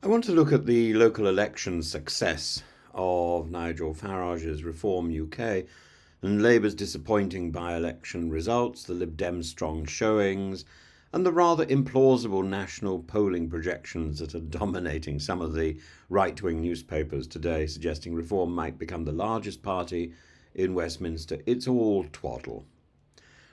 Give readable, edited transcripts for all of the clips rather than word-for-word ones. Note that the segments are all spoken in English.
I want to look at the local election success of Nigel Farage's Reform UK and Labour's disappointing by-election results, the Lib Dems' strong showings, and the rather implausible national polling projections that are dominating some of the right-wing newspapers today, suggesting Reform might become the largest party in Westminster. It's all twaddle.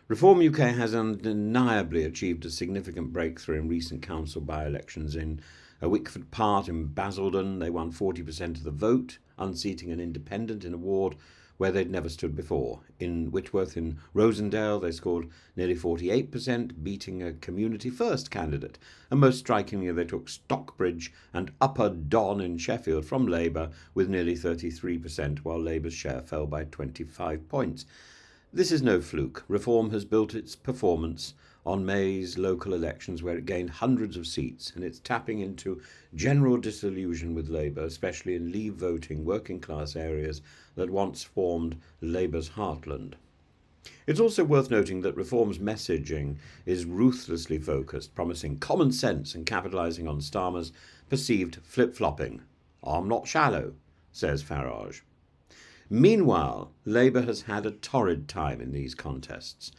Reform UK has undeniably achieved a significant breakthrough in recent council by-elections. In Wickford Part in Basildon, they won 40% of the vote, unseating an independent in a ward where they'd never stood before. In Whitworth in Rosendale, they scored nearly 48%, beating a Community First candidate. And most strikingly, they took Stockbridge and Upper Don in Sheffield from Labour with nearly 33%, while Labour's share fell by 25 points. This is no fluke. Reform has built its performance on May's local elections, where it gained hundreds of seats, and it's tapping into general disillusion with Labour, especially in Leave voting working class areas that once formed Labour's heartland. It's also worth noting that Reform's messaging is ruthlessly focused, promising common sense and capitalising on Starmer's perceived flip-flopping. "I'm not shallow," says Farage. Meanwhile, Labour has had a torrid time in these contests.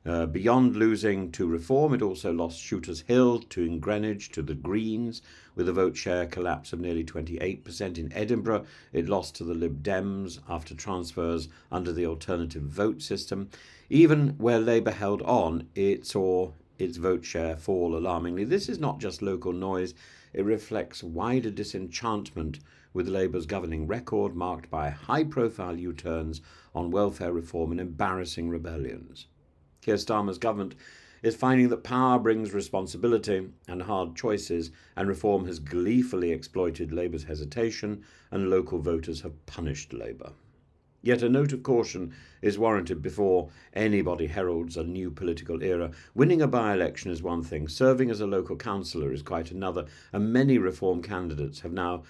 Beyond losing to Reform, it also lost Shooters Hill to Greenwich to the Greens, with a vote share collapse of nearly 28%. In Edinburgh, it lost to the Lib Dems after transfers under the alternative vote system. Even where Labour held on, it saw its vote share fall alarmingly. This is not just local noise, it reflects wider disenchantment with Labour's governing record, marked by high-profile U-turns on welfare reform and embarrassing rebellions. Keir Starmer's government is finding that power brings responsibility and hard choices, and Reform has gleefully exploited Labour's hesitation, and local voters have punished Labour. Yet a note of caution is warranted before anybody heralds a new political era. Winning a by-election is one thing, serving as a local councillor is quite another, and many Reform candidates have now,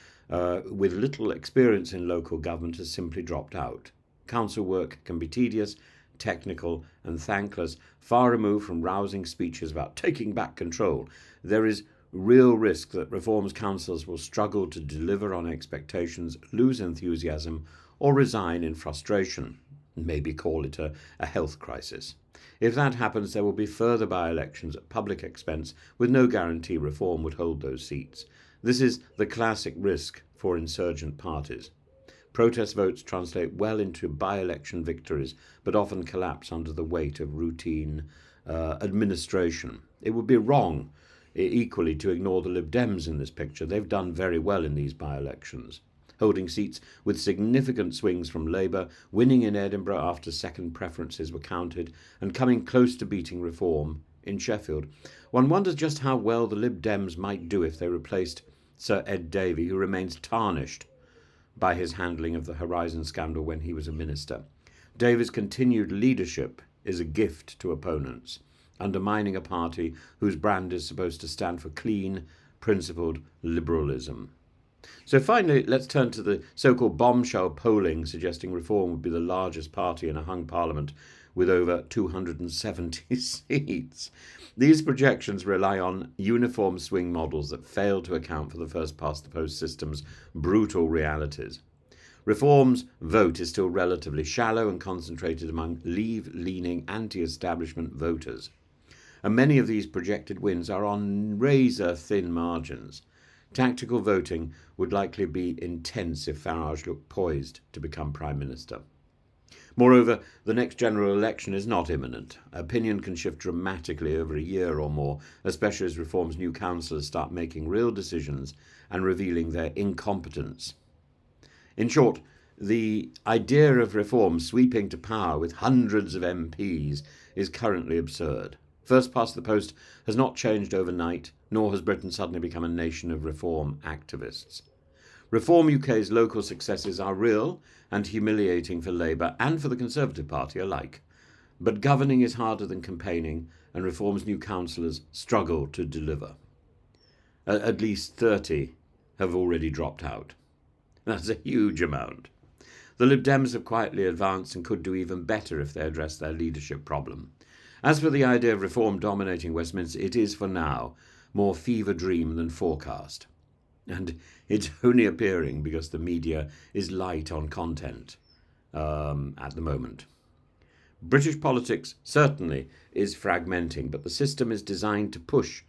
with little experience in local government, has simply dropped out. Council work can be tedious, technical and thankless, far removed from rousing speeches about taking back control. There is real risk that Reform's councillors will struggle to deliver on expectations, lose enthusiasm, or resign in frustration, maybe call it a health crisis. If that happens, there will be further by-elections at public expense, with no guarantee Reform would hold those seats. This is the classic risk for insurgent parties. Protest votes translate well into by-election victories, but often collapse under the weight of routine administration. It would be wrong, equally, to ignore the Lib Dems in this picture. They've done very well in these by-elections, holding seats with significant swings from Labour, winning in Edinburgh after second preferences were counted, and coming close to beating Reform in Sheffield. One wonders just how well the Lib Dems might do if they replaced Sir Ed Davey, who remains tarnished by his handling of the Horizon scandal when he was a minister. Davey's continued leadership is a gift to opponents, undermining a party whose brand is supposed to stand for clean, principled liberalism. So finally, let's turn to the so-called bombshell polling suggesting Reform would be the largest party in a hung parliament with over 270 seats. These projections rely on uniform swing models that fail to account for the first-past-the-post system's brutal realities. Reform's vote is still relatively shallow and concentrated among Leave-leaning anti-establishment voters, and many of these projected wins are on razor-thin margins. Tactical voting would likely be intense if Farage looked poised to become Prime Minister. Moreover, the next general election is not imminent. Opinion can shift dramatically over a year or more, especially as Reform's new councillors start making real decisions and revealing their incompetence. In short, the idea of Reform sweeping to power with hundreds of MPs is currently absurd. First past the post has not changed overnight, nor has Britain suddenly become a nation of Reform activists. Reform UK's local successes are real and humiliating for Labour and for the Conservative Party alike. But governing is harder than campaigning, and Reform's new councillors struggle to deliver. At least 30 have already dropped out. That's a huge amount. The Lib Dems have quietly advanced and could do even better if they address their leadership problem. As for the idea of Reform dominating Westminster, it is, for now, more fever dream than forecast. And it's only appearing because the media is light on content at the moment. British politics certainly is fragmenting, but the system is designed to push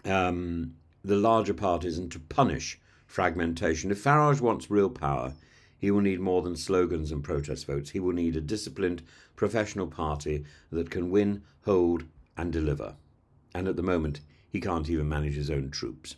the larger parties and to punish fragmentation. If Farage wants real power, he will need more than slogans and protest votes. He will need a disciplined, professional party that can win, hold, and deliver. And at the moment, he can't even manage his own troops.